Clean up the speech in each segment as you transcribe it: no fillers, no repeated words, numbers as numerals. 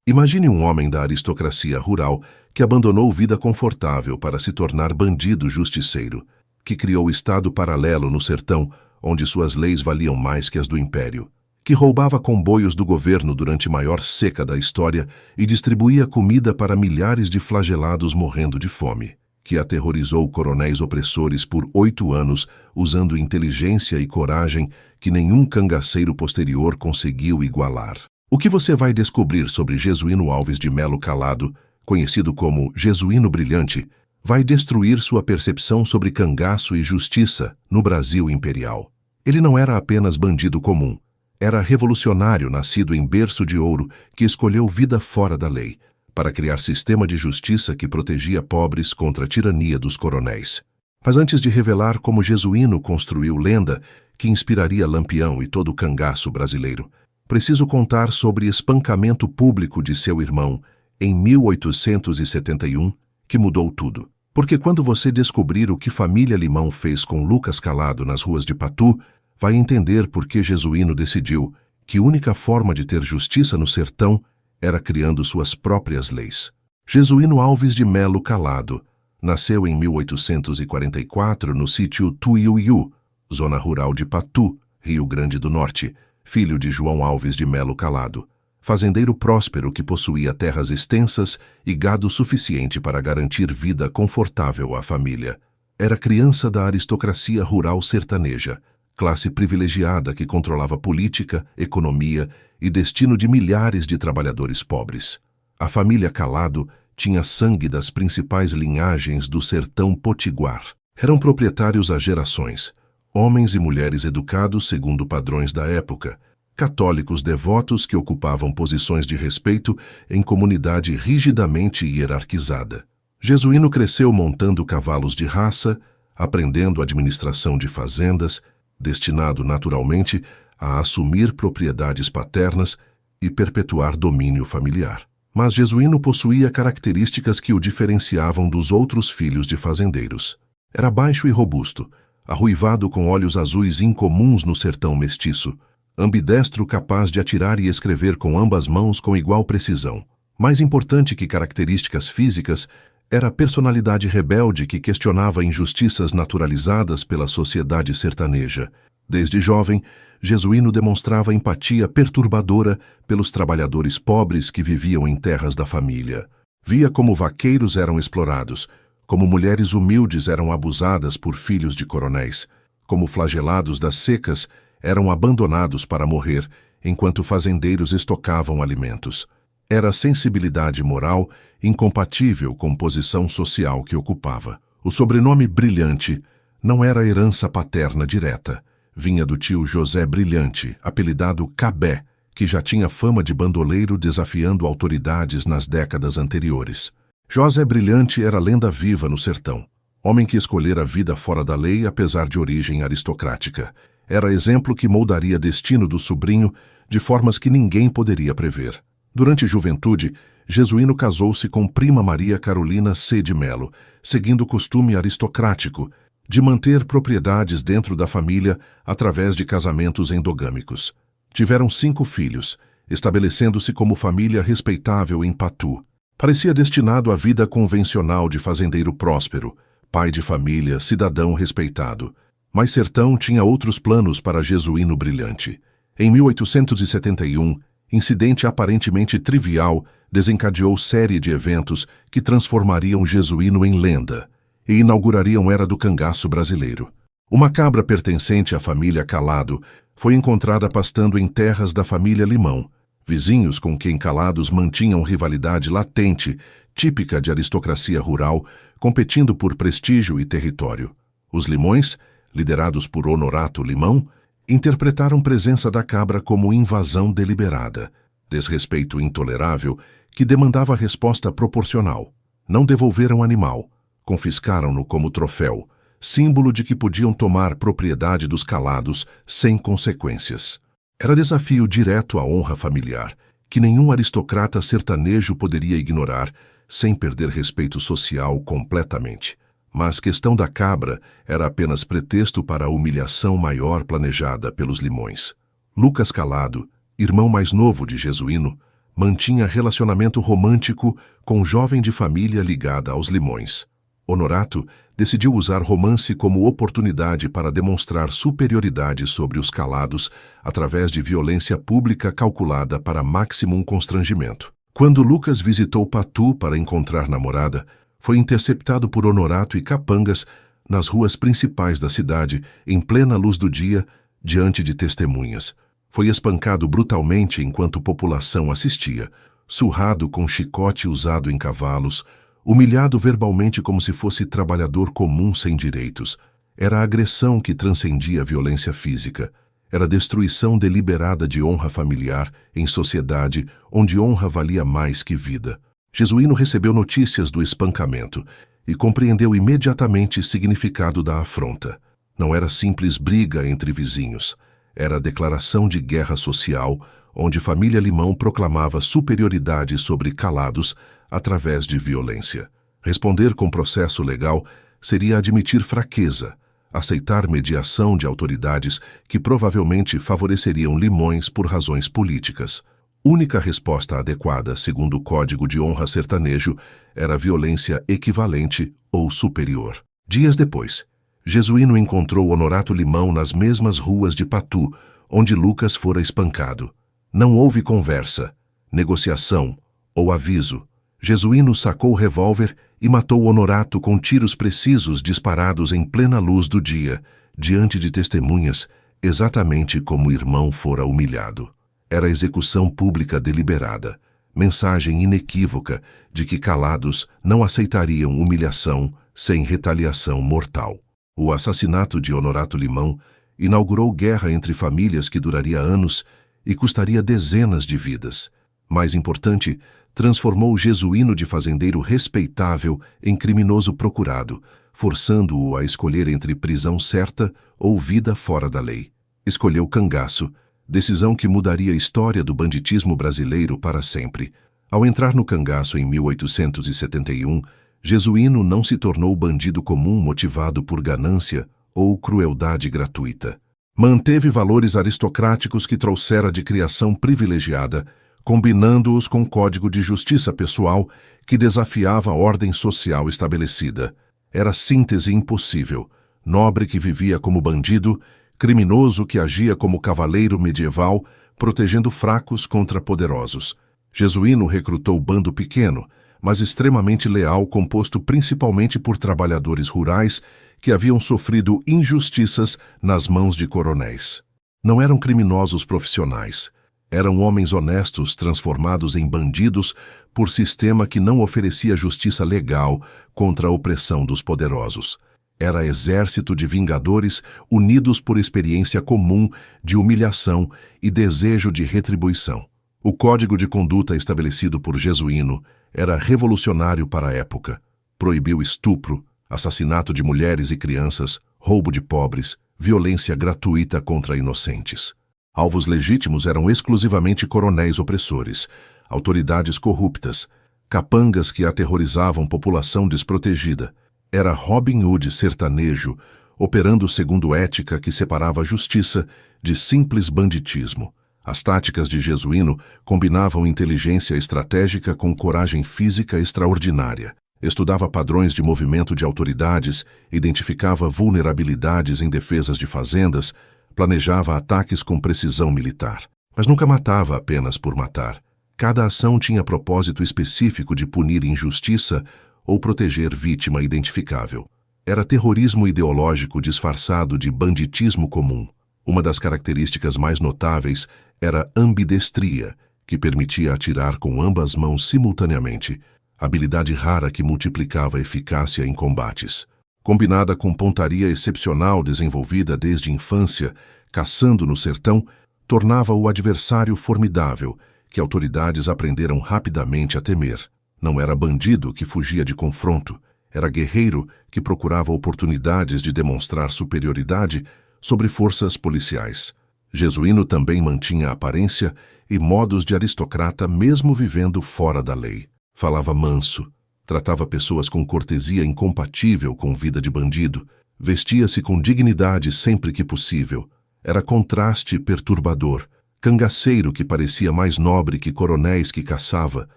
Imagine um homem da aristocracia rural que abandonou vida confortável para se tornar bandido justiceiro, que criou estado paralelo no sertão, onde suas leis valiam mais que as do império, que roubava comboios do governo durante a maior seca da história e distribuía comida para milhares de flagelados morrendo de fome, que aterrorizou coronéis opressores por 8 anos usando inteligência e coragem que nenhum cangaceiro posterior conseguiu igualar. O que você vai descobrir sobre Jesuíno Alves de Melo Calado, conhecido como Jesuíno Brilhante, vai destruir sua percepção sobre cangaço e justiça no Brasil imperial. Ele não era apenas bandido comum, era revolucionário nascido em berço de ouro que escolheu vida fora da lei, para criar sistema de justiça que protegia pobres contra a tirania dos coronéis. Mas antes de revelar como Jesuíno construiu lenda que inspiraria Lampião e todo o cangaço brasileiro, preciso contar sobre espancamento público de seu irmão em 1871, que mudou tudo. Porque quando você descobrir o que família Limão fez com Lucas Calado nas ruas de Patu, vai entender por que Jesuíno decidiu que a única forma de ter justiça no sertão era criando suas próprias leis. Jesuíno Alves de Melo Calado nasceu em 1844 no sítio Tuiuiu, zona rural de Patu, Rio Grande do Norte, filho de João Alves de Melo Calado, fazendeiro próspero que possuía terras extensas e gado suficiente para garantir vida confortável à família. Era criança da aristocracia rural sertaneja, classe privilegiada que controlava política, economia e destino de milhares de trabalhadores pobres. A família Calado tinha sangue das principais linhagens do sertão potiguar. Eram proprietários há gerações, homens e mulheres educados segundo padrões da época, católicos devotos que ocupavam posições de respeito em comunidade rigidamente hierarquizada. Jesuíno cresceu montando cavalos de raça, aprendendo administração de fazendas, destinado naturalmente a assumir propriedades paternas e perpetuar domínio familiar. Mas Jesuíno possuía características que o diferenciavam dos outros filhos de fazendeiros. Era baixo e robusto, arruivado com olhos azuis incomuns no sertão mestiço, ambidestro capaz de atirar e escrever com ambas mãos com igual precisão. Mais importante que características físicas, era a personalidade rebelde que questionava injustiças naturalizadas pela sociedade sertaneja. Desde jovem, Jesuíno demonstrava empatia perturbadora pelos trabalhadores pobres que viviam em terras da família. Via como vaqueiros eram explorados, como mulheres humildes eram abusadas por filhos de coronéis, como flagelados das secas eram abandonados para morrer, enquanto fazendeiros estocavam alimentos. Era sensibilidade moral incompatível com a posição social que ocupava. O sobrenome Brilhante não era herança paterna direta. Vinha do tio José Brilhante, apelidado Cabé, que já tinha fama de bandoleiro desafiando autoridades nas décadas anteriores. José Brilhante era lenda viva no sertão. Homem que escolhera a vida fora da lei apesar de origem aristocrática. Era exemplo que moldaria destino do sobrinho de formas que ninguém poderia prever. Durante a juventude, Jesuíno casou-se com prima Maria Carolina C. de Melo, seguindo o costume aristocrático de manter propriedades dentro da família através de casamentos endogâmicos. Tiveram 5 filhos, estabelecendo-se como família respeitável em Patu. Parecia destinado à vida convencional de fazendeiro próspero, pai de família, cidadão respeitado. Mas Sertão tinha outros planos para Jesuíno Brilhante. Em 1871, incidente aparentemente trivial desencadeou série de eventos que transformariam Jesuíno em lenda e inaugurariam a era do cangaço brasileiro. Uma cabra pertencente à família Calado foi encontrada pastando em terras da família Limão, vizinhos com quem Calados mantinham rivalidade latente, típica de aristocracia rural, competindo por prestígio e território. Os Limões, liderados por Honorato Limão, interpretaram a presença da cabra como invasão deliberada, desrespeito intolerável que demandava resposta proporcional. Não devolveram o animal, confiscaram-no como troféu, símbolo de que podiam tomar propriedade dos Calados sem consequências. Era desafio direto à honra familiar, que nenhum aristocrata sertanejo poderia ignorar sem perder respeito social completamente. Mas a questão da cabra era apenas pretexto para a humilhação maior planejada pelos Limões. Lucas Calado, irmão mais novo de Jesuíno, mantinha relacionamento romântico com jovem de família ligada aos Limões. Honorato decidiu usar romance como oportunidade para demonstrar superioridade sobre os calados através de violência pública calculada para máximo constrangimento. Quando Lucas visitou Patu para encontrar namorada, foi interceptado por Honorato e capangas nas ruas principais da cidade, em plena luz do dia, diante de testemunhas. Foi espancado brutalmente enquanto população assistia, surrado com chicote usado em cavalos, humilhado verbalmente como se fosse trabalhador comum sem direitos. Era a agressão que transcendia a violência física. Era a destruição deliberada de honra familiar em sociedade onde honra valia mais que vida. Jesuíno recebeu notícias do espancamento e compreendeu imediatamente o significado da afronta. Não era simples briga entre vizinhos. Era a declaração de guerra social, onde família Limão proclamava superioridade sobre calados através de violência. Responder com processo legal seria admitir fraqueza, aceitar mediação de autoridades que provavelmente favoreceriam Limões por razões políticas. Única resposta adequada, segundo o Código de Honra sertanejo, era violência equivalente ou superior. Dias depois, Jesuíno encontrou Honorato Limão nas mesmas ruas de Patu, onde Lucas fora espancado. Não houve conversa, negociação ou aviso. Jesuíno sacou o revólver e matou Honorato com tiros precisos disparados em plena luz do dia, diante de testemunhas, exatamente como o irmão fora humilhado. Era execução pública deliberada, mensagem inequívoca de que calados não aceitariam humilhação sem retaliação mortal. O assassinato de Honorato Limão inaugurou guerra entre famílias que duraria anos e custaria dezenas de vidas. Mais importante, transformou o Jesuíno de fazendeiro respeitável em criminoso procurado, forçando-o a escolher entre prisão certa ou vida fora da lei. Escolheu cangaço, decisão que mudaria a história do banditismo brasileiro para sempre. Ao entrar no cangaço em 1871, Jesuíno não se tornou bandido comum motivado por ganância ou crueldade gratuita. Manteve valores aristocráticos que trouxera de criação privilegiada, combinando-os com um código de justiça pessoal que desafiava a ordem social estabelecida. Era síntese impossível, nobre que vivia como bandido, criminoso que agia como cavaleiro medieval, protegendo fracos contra poderosos. Jesuíno recrutou bando pequeno, mas extremamente leal, composto principalmente por trabalhadores rurais que haviam sofrido injustiças nas mãos de coronéis. Não eram criminosos profissionais. Eram homens honestos transformados em bandidos por sistema que não oferecia justiça legal contra a opressão dos poderosos. Era exército de vingadores unidos por experiência comum de humilhação e desejo de retribuição. O código de conduta estabelecido por Jesuíno era revolucionário para a época. Proibiu estupro, assassinato de mulheres e crianças, roubo de pobres, violência gratuita contra inocentes. Alvos legítimos eram exclusivamente coronéis opressores, autoridades corruptas, capangas que aterrorizavam população desprotegida. Era Robin Hood sertanejo, operando segundo ética que separava a justiça de simples banditismo. As táticas de Jesuíno combinavam inteligência estratégica com coragem física extraordinária. Estudava padrões de movimento de autoridades, identificava vulnerabilidades em defesas de fazendas, planejava ataques com precisão militar. Mas nunca matava apenas por matar. Cada ação tinha propósito específico de punir injustiça ou proteger vítima identificável. Era terrorismo ideológico disfarçado de banditismo comum. Uma das características mais notáveis era ambidestria, que permitia atirar com ambas mãos simultaneamente, habilidade rara que multiplicava a eficácia em combates. Combinada com pontaria excepcional desenvolvida desde a infância, caçando no sertão, tornava o adversário formidável, que autoridades aprenderam rapidamente a temer. Não era bandido que fugia de confronto, era guerreiro que procurava oportunidades de demonstrar superioridade sobre forças policiais. Jesuíno também mantinha aparência e modos de aristocrata mesmo vivendo fora da lei. Falava manso, tratava pessoas com cortesia incompatível com vida de bandido, vestia-se com dignidade sempre que possível. Era contraste perturbador, cangaceiro que parecia mais nobre que coronéis que caçava,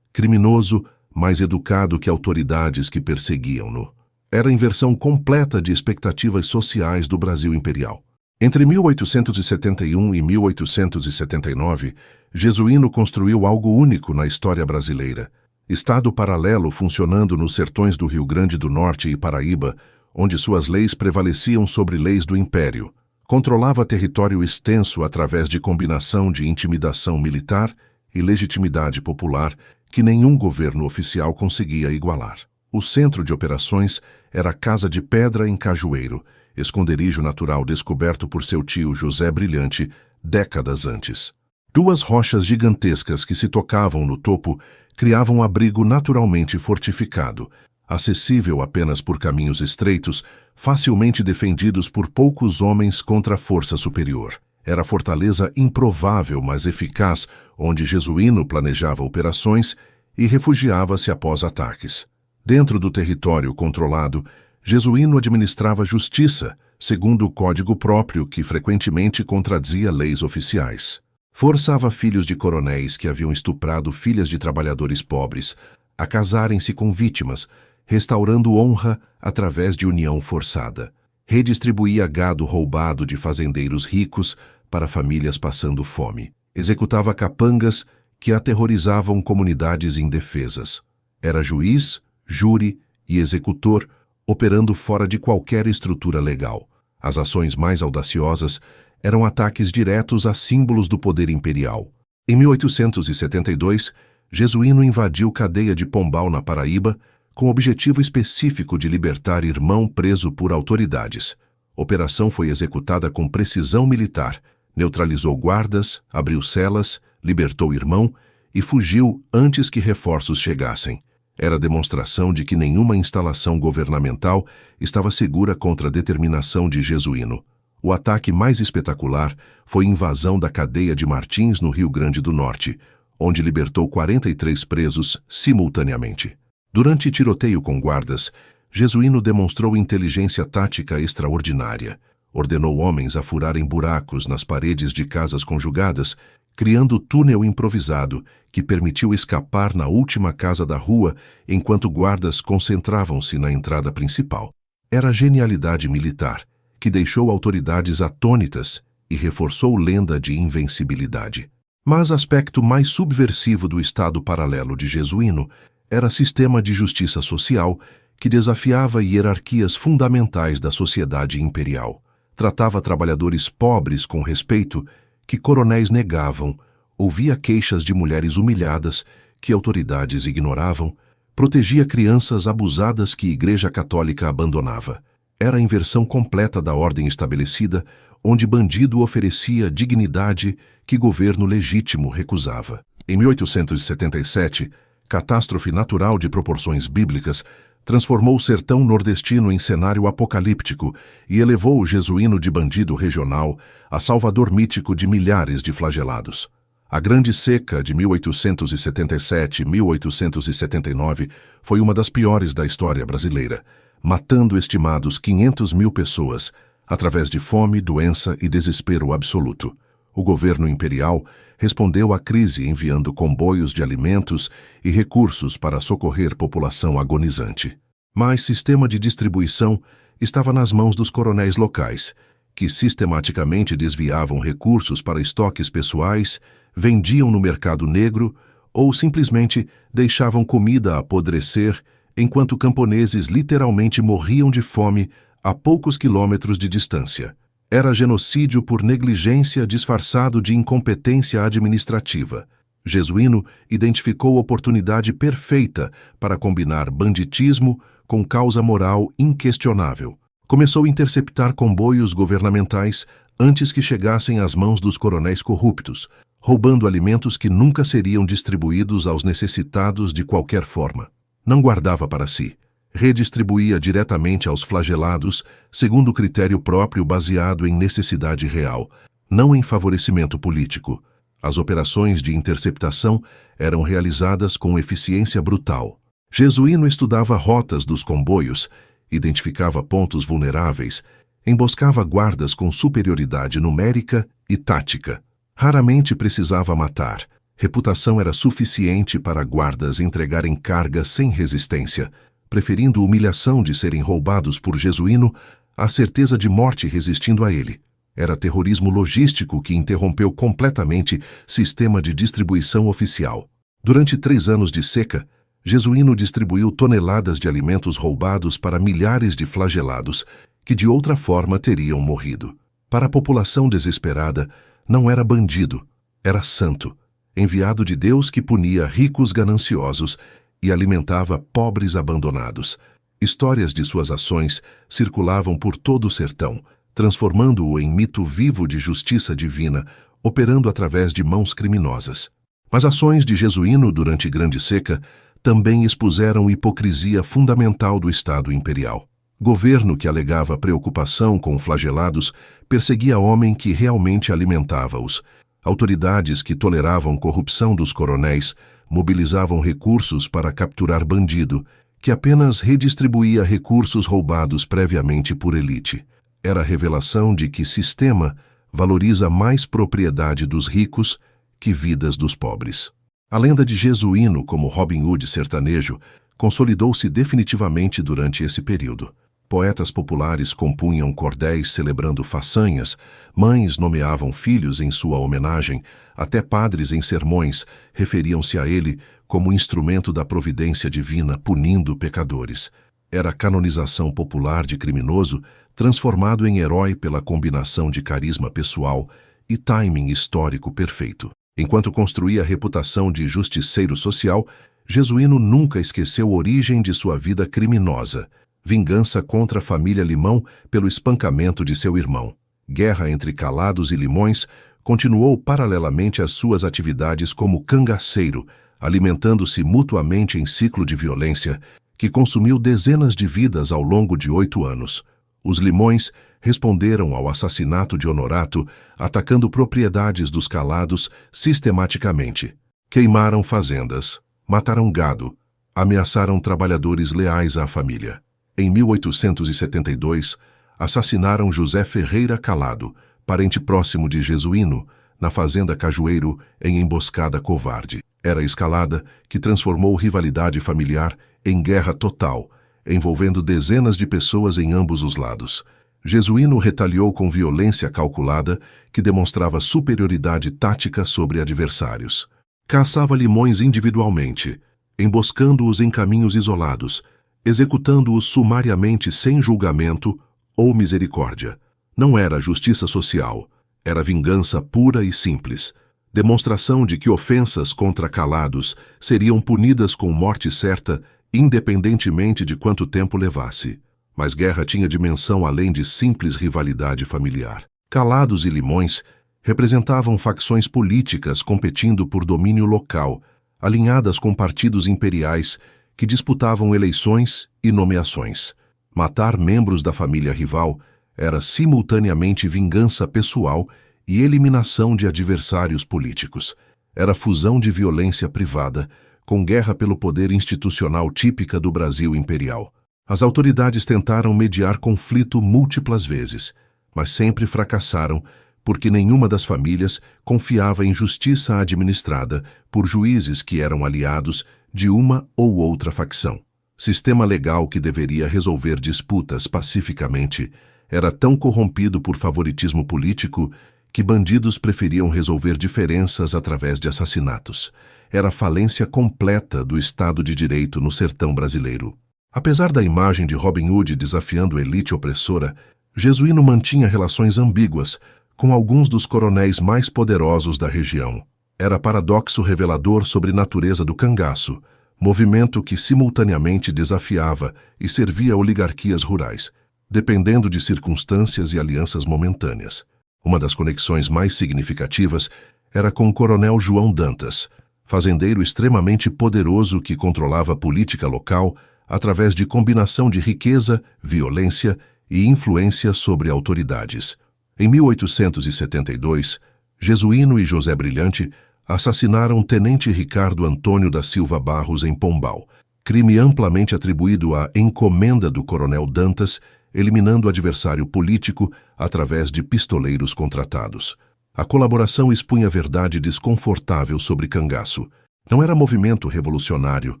criminoso mais educado que autoridades que perseguiam-no. Era a inversão completa de expectativas sociais do Brasil imperial. Entre 1871 e 1879, Jesuíno construiu algo único na história brasileira. Estado paralelo funcionando nos sertões do Rio Grande do Norte e Paraíba, onde suas leis prevaleciam sobre leis do Império. Controlava território extenso através de combinação de intimidação militar e legitimidade popular que nenhum governo oficial conseguia igualar. O centro de operações era a Casa de Pedra em Cajueiro, esconderijo natural descoberto por seu tio José Brilhante décadas antes. Duas rochas gigantescas que se tocavam no topo criavam um abrigo naturalmente fortificado, acessível apenas por caminhos estreitos, facilmente defendidos por poucos homens contra a força superior. Era a fortaleza improvável, mas eficaz, onde Jesuíno planejava operações e refugiava-se após ataques. Dentro do território controlado, Jesuíno administrava justiça, segundo o código próprio que frequentemente contradizia leis oficiais. Forçava filhos de coronéis que haviam estuprado filhas de trabalhadores pobres a casarem-se com vítimas, restaurando honra através de união forçada. Redistribuía gado roubado de fazendeiros ricos para famílias passando fome. Executava capangas que aterrorizavam comunidades indefesas. Era juiz, júri e executor, operando fora de qualquer estrutura legal. As ações mais audaciosas eram ataques diretos a símbolos do poder imperial. Em 1872, Jesuíno invadiu cadeia de Pombal, na Paraíba, com o objetivo específico de libertar irmão preso por autoridades. Operação foi executada com precisão militar, neutralizou guardas, abriu celas, libertou irmão e fugiu antes que reforços chegassem. Era demonstração de que nenhuma instalação governamental estava segura contra a determinação de Jesuíno. O ataque mais espetacular foi a invasão da cadeia de Martins, no Rio Grande do Norte, onde libertou 43 presos simultaneamente. Durante tiroteio com guardas, Jesuíno demonstrou inteligência tática extraordinária. Ordenou homens a furarem buracos nas paredes de casas conjugadas, criando túnel improvisado que permitiu escapar na última casa da rua enquanto guardas concentravam-se na entrada principal. Era a genialidade militar, que deixou autoridades atônitas e reforçou lenda de invencibilidade. Mas aspecto mais subversivo do Estado paralelo de Jesuíno era sistema de justiça social que desafiava hierarquias fundamentais da sociedade imperial. Tratava trabalhadores pobres com respeito que coronéis negavam, ouvia queixas de mulheres humilhadas que autoridades ignoravam, protegia crianças abusadas que a Igreja Católica abandonava. Era a inversão completa da ordem estabelecida, onde bandido oferecia dignidade que governo legítimo recusava. Em 1877, catástrofe natural de proporções bíblicas transformou o sertão nordestino em cenário apocalíptico e elevou o Jesuíno de bandido regional a salvador mítico de milhares de flagelados. A Grande Seca de 1877-1879 foi uma das piores da história brasileira, matando estimados 500 mil pessoas, através de fome, doença e desespero absoluto. O governo imperial respondeu à crise enviando comboios de alimentos e recursos para socorrer população agonizante. Mas sistema de distribuição estava nas mãos dos coronéis locais, que sistematicamente desviavam recursos para estoques pessoais, vendiam no mercado negro ou simplesmente deixavam comida apodrecer enquanto camponeses literalmente morriam de fome a poucos quilômetros de distância. Era genocídio por negligência disfarçado de incompetência administrativa. Jesuíno identificou a oportunidade perfeita para combinar banditismo com causa moral inquestionável. Começou a interceptar comboios governamentais antes que chegassem às mãos dos coronéis corruptos, roubando alimentos que nunca seriam distribuídos aos necessitados de qualquer forma. Não guardava para si. Redistribuía diretamente aos flagelados, segundo critério próprio baseado em necessidade real, não em favorecimento político. As operações de interceptação eram realizadas com eficiência brutal. Jesuíno estudava rotas dos comboios, identificava pontos vulneráveis, emboscava guardas com superioridade numérica e tática. Raramente precisava matar. Reputação era suficiente para guardas entregarem carga sem resistência, preferindo humilhação de serem roubados por Jesuíno à certeza de morte resistindo a ele. Era terrorismo logístico que interrompeu completamente sistema de distribuição oficial. Durante 3 anos de seca, Jesuíno distribuiu toneladas de alimentos roubados para milhares de flagelados que de outra forma teriam morrido. Para a população desesperada, não era bandido, era santo, enviado de Deus que punia ricos gananciosos e alimentava pobres abandonados. Histórias de suas ações circulavam por todo o sertão, transformando-o em mito vivo de justiça divina, operando através de mãos criminosas. Mas ações de Jesuíno durante Grande Seca também expuseram hipocrisia fundamental do Estado imperial. Governo que alegava preocupação com flagelados perseguia homem que realmente alimentava-os. Autoridades que toleravam corrupção dos coronéis mobilizavam recursos para capturar bandido, que apenas redistribuía recursos roubados previamente por elite. Era a revelação de que sistema valoriza mais propriedade dos ricos que vidas dos pobres. A lenda de Jesuíno como Robin Hood sertanejo consolidou-se definitivamente durante esse período. Poetas populares compunham cordéis celebrando façanhas, mães nomeavam filhos em sua homenagem, até padres em sermões referiam-se a ele como instrumento da providência divina punindo pecadores. Era a canonização popular de criminoso transformado em herói pela combinação de carisma pessoal e timing histórico perfeito. Enquanto construía a reputação de justiceiro social, Jesuíno nunca esqueceu a origem de sua vida criminosa. Vingança contra a família Limão pelo espancamento de seu irmão. Guerra entre Calados e Limões continuou paralelamente às suas atividades como cangaceiro, alimentando-se mutuamente em ciclo de violência que consumiu dezenas de vidas ao longo de 8 anos. Os Limões responderam ao assassinato de Honorato, atacando propriedades dos Calados sistematicamente. Queimaram fazendas, mataram gado, ameaçaram trabalhadores leais à família. Em 1872, assassinaram José Ferreira Calado, parente próximo de Jesuíno, na fazenda Cajueiro, em emboscada covarde. Era a escalada que transformou rivalidade familiar em guerra total, envolvendo dezenas de pessoas em ambos os lados. Jesuíno retaliou com violência calculada que demonstrava superioridade tática sobre adversários. Caçava Limões individualmente, emboscando-os em caminhos isolados, executando-os sumariamente sem julgamento ou misericórdia. Não era justiça social, era vingança pura e simples, demonstração de que ofensas contra Calados seriam punidas com morte certa, independentemente de quanto tempo levasse. Mas guerra tinha dimensão além de simples rivalidade familiar. Calados e Limões representavam facções políticas competindo por domínio local, alinhadas com partidos imperiais que disputavam eleições e nomeações. Matar membros da família rival era simultaneamente vingança pessoal e eliminação de adversários políticos. Era fusão de violência privada com guerra pelo poder institucional típica do Brasil imperial. As autoridades tentaram mediar conflito múltiplas vezes, mas sempre fracassaram porque nenhuma das famílias confiava em justiça administrada por juízes que eram aliados de uma ou outra facção. Sistema legal que deveria resolver disputas pacificamente era tão corrompido por favoritismo político que bandidos preferiam resolver diferenças através de assassinatos. Era a falência completa do Estado de Direito no sertão brasileiro. Apesar da imagem de Robin Hood desafiando a elite opressora, Jesuíno mantinha relações ambíguas com alguns dos coronéis mais poderosos da região. Era paradoxo revelador sobre a natureza do cangaço, movimento que simultaneamente desafiava e servia oligarquias rurais, dependendo de circunstâncias e alianças momentâneas. Uma das conexões mais significativas era com o coronel João Dantas, fazendeiro extremamente poderoso que controlava a política local através de combinação de riqueza, violência e influência sobre autoridades. Em 1872, Jesuíno e José Brilhante assassinaram Tenente Ricardo Antônio da Silva Barros em Pombal, crime amplamente atribuído à encomenda do coronel Dantas, eliminando o adversário político através de pistoleiros contratados. A colaboração expunha verdade desconfortável sobre cangaço. Não era movimento revolucionário,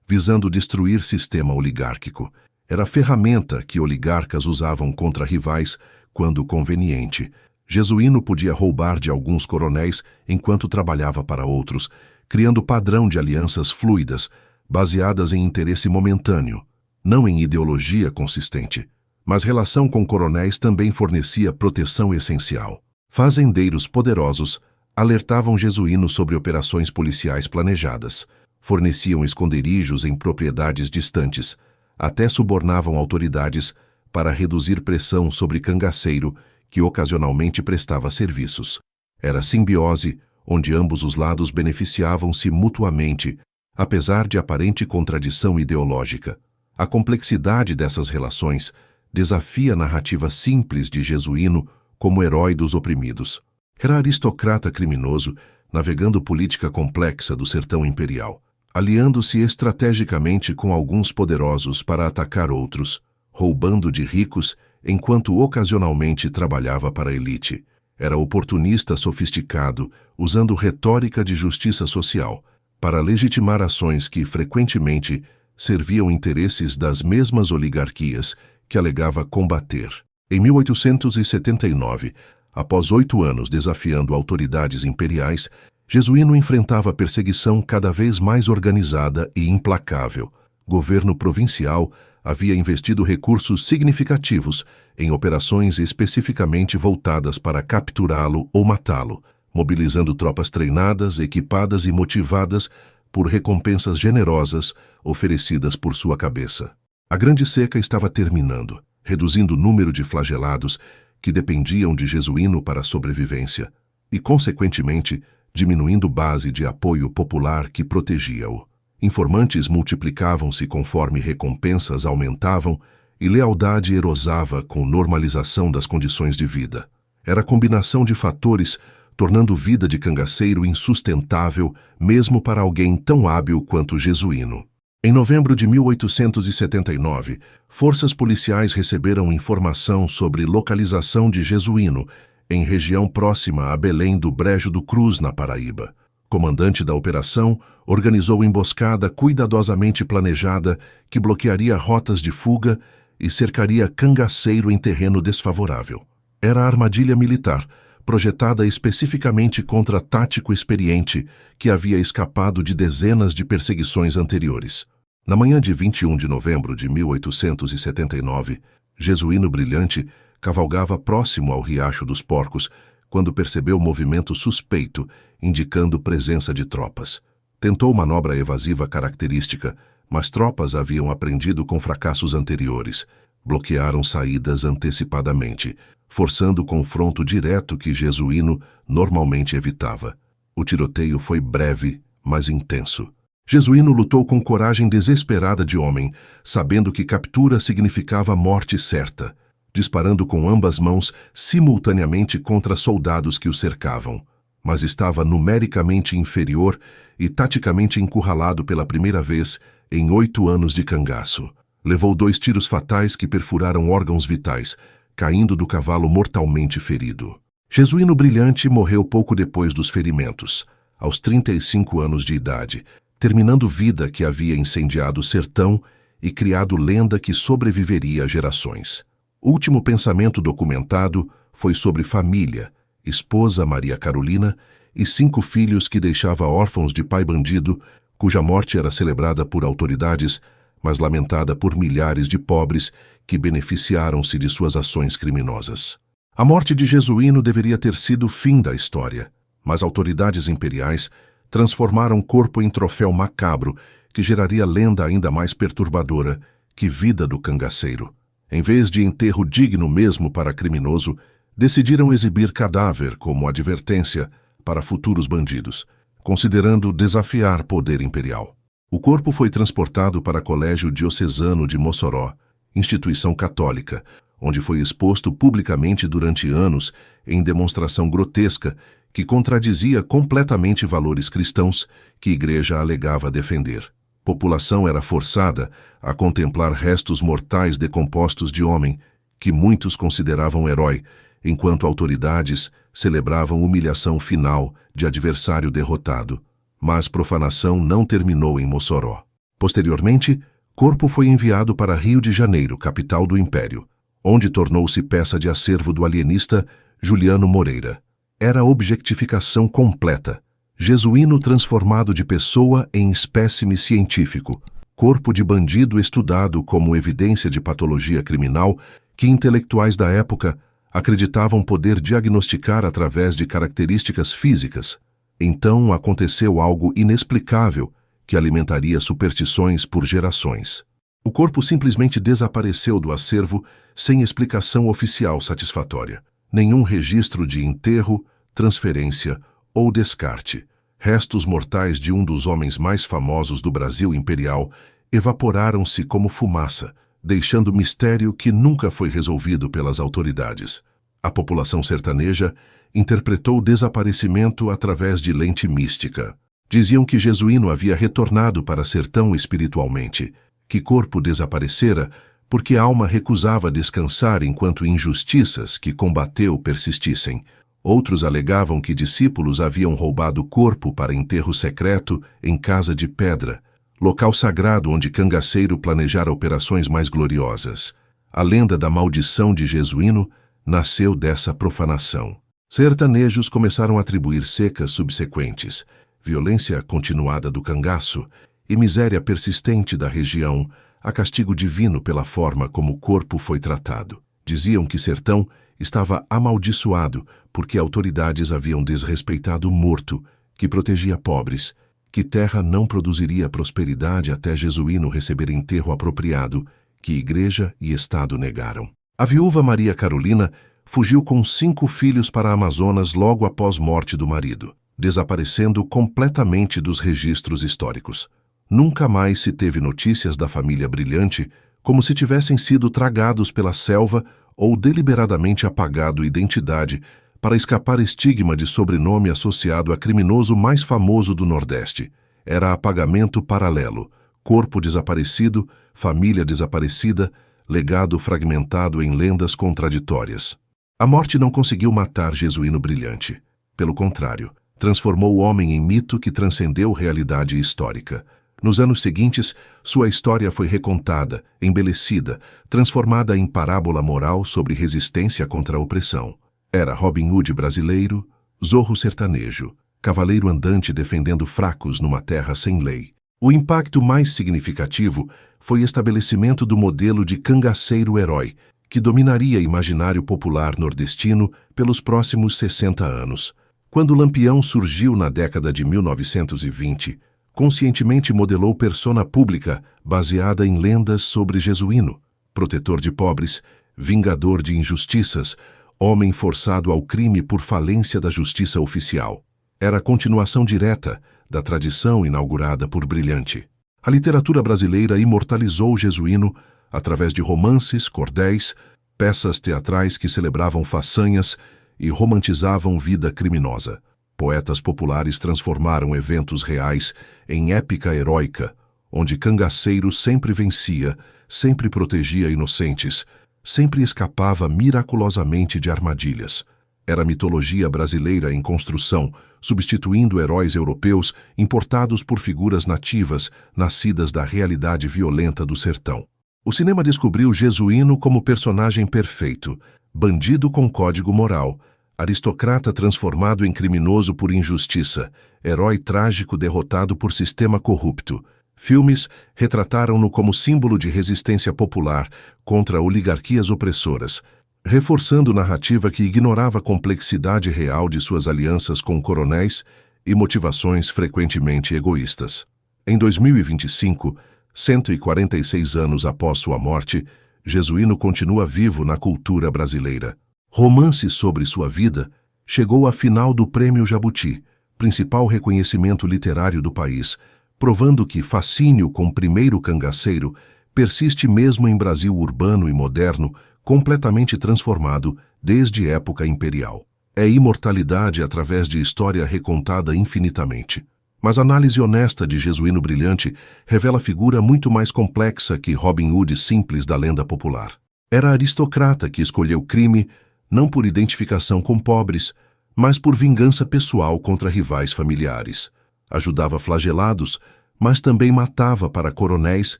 visando destruir sistema oligárquico. Era ferramenta que oligarcas usavam contra rivais quando conveniente. Jesuíno podia roubar de alguns coronéis enquanto trabalhava para outros, criando padrão de alianças fluidas, baseadas em interesse momentâneo, não em ideologia consistente. Mas relação com coronéis também fornecia proteção essencial. Fazendeiros poderosos alertavam Jesuíno sobre operações policiais planejadas, forneciam esconderijos em propriedades distantes, até subornavam autoridades para reduzir pressão sobre cangaceiro que ocasionalmente prestava serviços. Era simbiose, onde ambos os lados beneficiavam-se mutuamente, apesar de aparente contradição ideológica. A complexidade dessas relações desafia a narrativa simples de Jesuíno como herói dos oprimidos. Era aristocrata criminoso, navegando política complexa do sertão imperial, aliando-se estrategicamente com alguns poderosos para atacar outros, roubando de ricos enquanto ocasionalmente trabalhava para a elite. Era oportunista sofisticado, usando retórica de justiça social para legitimar ações que frequentemente serviam interesses das mesmas oligarquias que alegava combater. Em 1879, após 8 anos desafiando autoridades imperiais, Jesuíno enfrentava perseguição cada vez mais organizada e implacável. Governo provincial havia investido recursos significativos em operações especificamente voltadas para capturá-lo ou matá-lo, mobilizando tropas treinadas, equipadas e motivadas por recompensas generosas oferecidas por sua cabeça. A Grande Seca estava terminando, reduzindo o número de flagelados que dependiam de Jesuíno para a sobrevivência e, consequentemente, diminuindo base de apoio popular que protegia-o. Informantes multiplicavam-se conforme recompensas aumentavam e lealdade erosava com normalização das condições de vida. Era a combinação de fatores tornando vida de cangaceiro insustentável mesmo para alguém tão hábil quanto Jesuíno. Em novembro de 1879, forças policiais receberam informação sobre localização de Jesuíno em região próxima a Belém do Brejo do Cruz, na Paraíba. Comandante da operação, organizou emboscada cuidadosamente planejada que bloquearia rotas de fuga e cercaria cangaceiro em terreno desfavorável. Era a armadilha militar, projetada especificamente contra tático experiente que havia escapado de dezenas de perseguições anteriores. Na manhã de 21 de novembro de 1879, Jesuíno Brilhante cavalgava próximo ao Riacho dos Porcos quando percebeu movimento suspeito, indicando presença de tropas. Tentou manobra evasiva característica, mas tropas haviam aprendido com fracassos anteriores. Bloquearam saídas antecipadamente, forçando o confronto direto que Jesuíno normalmente evitava. O tiroteio foi breve, mas intenso. Jesuíno lutou com coragem desesperada de homem, sabendo que captura significava morte certa, disparando com ambas mãos simultaneamente contra soldados que o cercavam. Mas estava numericamente inferior e taticamente encurralado pela primeira vez em 8 anos de cangaço. Levou 2 tiros fatais que perfuraram órgãos vitais, caindo do cavalo mortalmente ferido. Jesuíno Brilhante morreu pouco depois dos ferimentos, aos 35 anos de idade, terminando vida que havia incendiado o sertão e criado lenda que sobreviveria a gerações. O último pensamento documentado foi sobre família, esposa Maria Carolina e 5 filhos que deixava órfãos de pai bandido, cuja morte era celebrada por autoridades, mas lamentada por milhares de pobres que beneficiaram-se de suas ações criminosas. A morte de Jesuíno deveria ter sido o fim da história, mas autoridades imperiais transformaram o corpo em troféu macabro que geraria lenda ainda mais perturbadora que vida do cangaceiro. Em vez de enterro digno mesmo para criminoso, decidiram exibir cadáver como advertência para futuros bandidos, considerando desafiar poder imperial. O corpo foi transportado para o Colégio Diocesano de Mossoró, instituição católica, onde foi exposto publicamente durante anos em demonstração grotesca que contradizia completamente valores cristãos que a Igreja alegava defender. População era forçada a contemplar restos mortais decompostos de homem, que muitos consideravam herói, enquanto autoridades celebravam humilhação final de adversário derrotado. Mas profanação não terminou em Mossoró. Posteriormente, corpo foi enviado para Rio de Janeiro, capital do Império, onde tornou-se peça de acervo do alienista Juliano Moreira. Era objetificação completa. Jesuíno transformado de pessoa em espécime científico. Corpo de bandido estudado como evidência de patologia criminal que intelectuais da época acreditavam poder diagnosticar através de características físicas. Então aconteceu algo inexplicável que alimentaria superstições por gerações. O corpo simplesmente desapareceu do acervo sem explicação oficial satisfatória. Nenhum registro de enterro, transferência ou descarte. Restos mortais de um dos homens mais famosos do Brasil imperial evaporaram-se como fumaça, deixando mistério que nunca foi resolvido pelas autoridades. A população sertaneja interpretou o desaparecimento através de lente mística. Diziam que Jesuíno havia retornado para Sertão espiritualmente, que corpo desaparecera porque a alma recusava descansar enquanto injustiças que combateu persistissem. Outros alegavam que discípulos haviam roubado o corpo para enterro secreto em Casa de Pedra, local sagrado onde Cangaceiro planejara operações mais gloriosas. A lenda da maldição de Jesuíno nasceu dessa profanação. Sertanejos começaram a atribuir secas subsequentes, violência continuada do cangaço e miséria persistente da região a castigo divino pela forma como o corpo foi tratado. Diziam que Sertão estava amaldiçoado porque autoridades haviam desrespeitado o morto, que protegia pobres, que terra não produziria prosperidade até Jesuíno receber enterro apropriado, que igreja e Estado negaram. A viúva Maria Carolina fugiu com 5 filhos para Amazonas logo após morte do marido, desaparecendo completamente dos registros históricos. Nunca mais se teve notícias da família Brilhante, como se tivessem sido tragados pela selva ou deliberadamente apagado identidade para escapar estigma de sobrenome associado a criminoso mais famoso do Nordeste. Era apagamento paralelo, corpo desaparecido, família desaparecida, legado fragmentado em lendas contraditórias. A morte não conseguiu matar Jesuíno Brilhante. Pelo contrário, transformou o homem em mito que transcendeu realidade histórica. Nos anos seguintes, sua história foi recontada, embelecida, transformada em parábola moral sobre resistência contra a opressão. Era Robin Hood brasileiro, Zorro sertanejo, cavaleiro andante defendendo fracos numa terra sem lei. O impacto mais significativo foi o estabelecimento do modelo de cangaceiro herói, que dominaria o imaginário popular nordestino pelos próximos 60 anos. Quando Lampião surgiu na década de 1920, conscientemente modelou persona pública baseada em lendas sobre Jesuíno, protetor de pobres, vingador de injustiças, homem forçado ao crime por falência da justiça oficial. Era a continuação direta da tradição inaugurada por Brilhante. A literatura brasileira imortalizou Jesuíno através de romances, cordéis, peças teatrais que celebravam façanhas e romantizavam vida criminosa. Poetas populares transformaram eventos reais em épica heróica, onde cangaceiro sempre vencia, sempre protegia inocentes, sempre escapava miraculosamente de armadilhas. Era a mitologia brasileira em construção, substituindo heróis europeus importados por figuras nativas, nascidas da realidade violenta do sertão. O cinema descobriu Jesuíno como personagem perfeito, bandido com código moral, aristocrata transformado em criminoso por injustiça, herói trágico derrotado por sistema corrupto. Filmes retrataram-no como símbolo de resistência popular contra oligarquias opressoras, reforçando narrativa que ignorava a complexidade real de suas alianças com coronéis e motivações frequentemente egoístas. Em 2025, 146 anos após sua morte, Jesuíno continua vivo na cultura brasileira. Romance sobre sua vida chegou à final do Prêmio Jabuti, principal reconhecimento literário do país, provando que fascínio com o primeiro cangaceiro persiste mesmo em Brasil urbano e moderno, completamente transformado desde época imperial. É imortalidade através de história recontada infinitamente. Mas a análise honesta de Jesuíno Brilhante revela figura muito mais complexa que Robin Hood simples da lenda popular. Era aristocrata que escolheu crime, não por identificação com pobres, mas por vingança pessoal contra rivais familiares. Ajudava flagelados, mas também matava para coronéis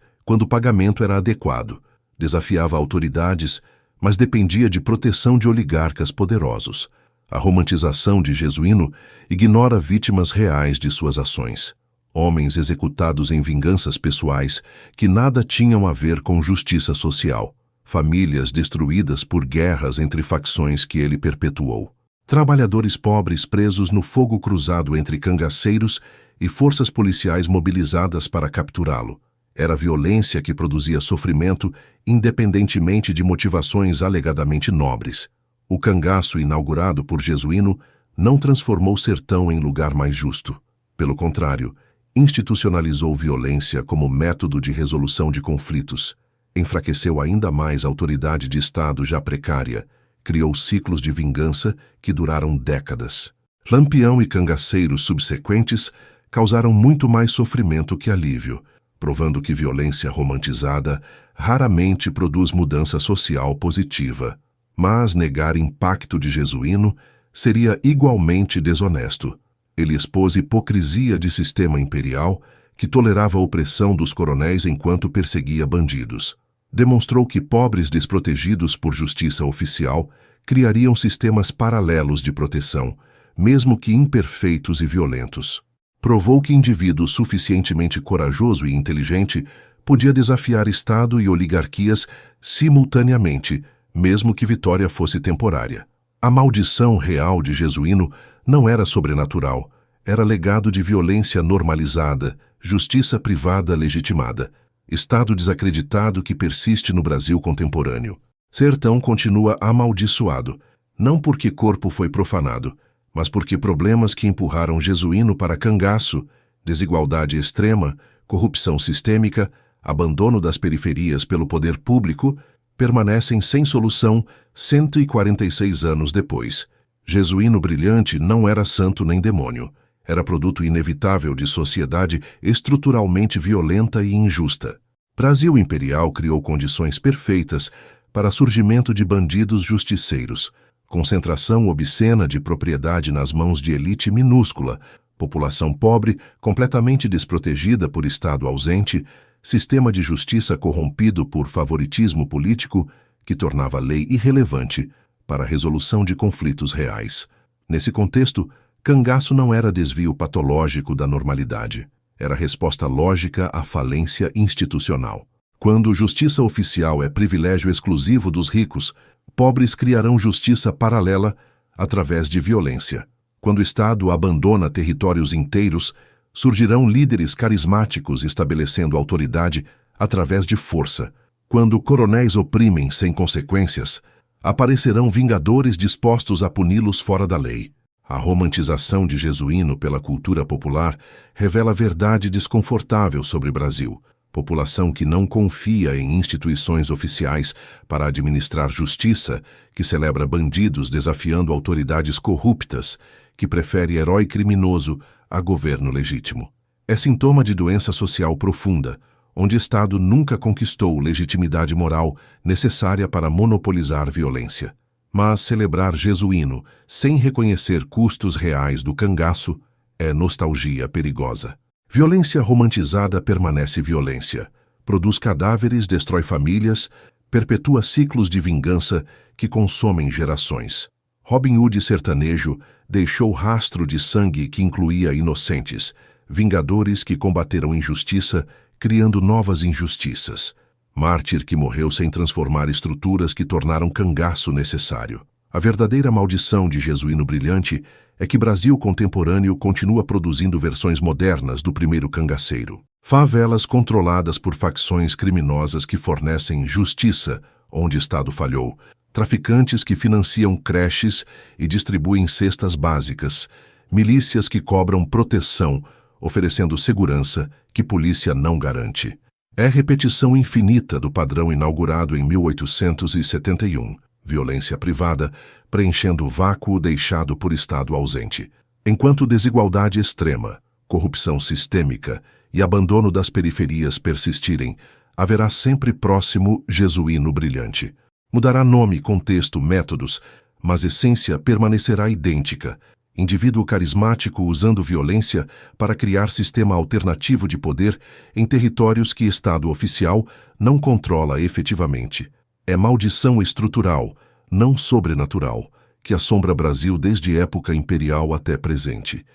quando o pagamento era adequado. Desafiava autoridades, mas dependia de proteção de oligarcas poderosos. A romantização de Jesuíno ignora vítimas reais de suas ações. Homens executados em vinganças pessoais que nada tinham a ver com justiça social. Famílias destruídas por guerras entre facções que ele perpetuou. Trabalhadores pobres presos no fogo cruzado entre cangaceiros e forças policiais mobilizadas para capturá-lo. Era violência que produzia sofrimento independentemente de motivações alegadamente nobres. O cangaço inaugurado por Jesuíno não transformou o sertão em lugar mais justo. Pelo contrário, institucionalizou violência como método de resolução de conflitos. Enfraqueceu ainda mais a autoridade de Estado já precária. Criou ciclos de vingança que duraram décadas. Lampião e cangaceiros subsequentes causaram muito mais sofrimento que alívio, provando que violência romantizada raramente produz mudança social positiva. Mas negar impacto de Jesuíno seria igualmente desonesto. Ele expôs hipocrisia de sistema imperial que tolerava a opressão dos coronéis enquanto perseguia bandidos. Demonstrou que pobres desprotegidos por justiça oficial criariam sistemas paralelos de proteção, mesmo que imperfeitos e violentos. Provou que indivíduo suficientemente corajoso e inteligente podia desafiar Estado e oligarquias simultaneamente, mesmo que vitória fosse temporária. A maldição real de Jesuíno não era sobrenatural, era legado de violência normalizada, justiça privada legitimada, Estado desacreditado que persiste no Brasil contemporâneo. Sertão continua amaldiçoado, não porque corpo foi profanado, mas porque problemas que empurraram Jesuíno para cangaço, desigualdade extrema, corrupção sistêmica, abandono das periferias pelo poder público, permanecem sem solução 146 anos depois. Jesuíno Brilhante não era santo nem demônio. Era produto inevitável de sociedade estruturalmente violenta e injusta. Brasil imperial criou condições perfeitas para surgimento de bandidos justiceiros, concentração obscena de propriedade nas mãos de elite minúscula, população pobre completamente desprotegida por Estado ausente, sistema de justiça corrompido por favoritismo político que tornava a lei irrelevante para a resolução de conflitos reais. Nesse contexto, cangaço não era desvio patológico da normalidade, era resposta lógica à falência institucional. Quando justiça oficial é privilégio exclusivo dos ricos, pobres criarão justiça paralela através de violência. Quando o Estado abandona territórios inteiros, surgirão líderes carismáticos estabelecendo autoridade através de força. Quando coronéis oprimem sem consequências, aparecerão vingadores dispostos a puni-los fora da lei. A romantização de Jesuíno pela cultura popular revela verdade desconfortável sobre o Brasil. População que não confia em instituições oficiais para administrar justiça, que celebra bandidos desafiando autoridades corruptas, que prefere herói criminoso a governo legítimo. É sintoma de doença social profunda, onde o Estado nunca conquistou legitimidade moral necessária para monopolizar violência. Mas celebrar Jesuíno sem reconhecer custos reais do cangaço é nostalgia perigosa. Violência romantizada permanece violência, produz cadáveres, destrói famílias, perpetua ciclos de vingança que consomem gerações. Robin Hood sertanejo deixou rastro de sangue que incluía inocentes, vingadores que combateram injustiça, criando novas injustiças. Mártir que morreu sem transformar estruturas que tornaram cangaço necessário. A verdadeira maldição de Jesuíno Brilhante é que Brasil contemporâneo continua produzindo versões modernas do primeiro cangaceiro. Favelas controladas por facções criminosas que fornecem justiça onde o Estado falhou. Traficantes que financiam creches e distribuem cestas básicas. Milícias que cobram proteção, oferecendo segurança que polícia não garante. É repetição infinita do padrão inaugurado em 1871. Violência privada, preenchendo o vácuo deixado por Estado ausente. Enquanto desigualdade extrema, corrupção sistêmica e abandono das periferias persistirem, haverá sempre próximo Jesuíno Brilhante. Mudará nome, contexto, métodos, mas essência permanecerá idêntica. Indivíduo carismático usando violência para criar sistema alternativo de poder em territórios que Estado oficial não controla efetivamente. É maldição estrutural, não sobrenatural, que assombra Brasil desde época imperial até presente.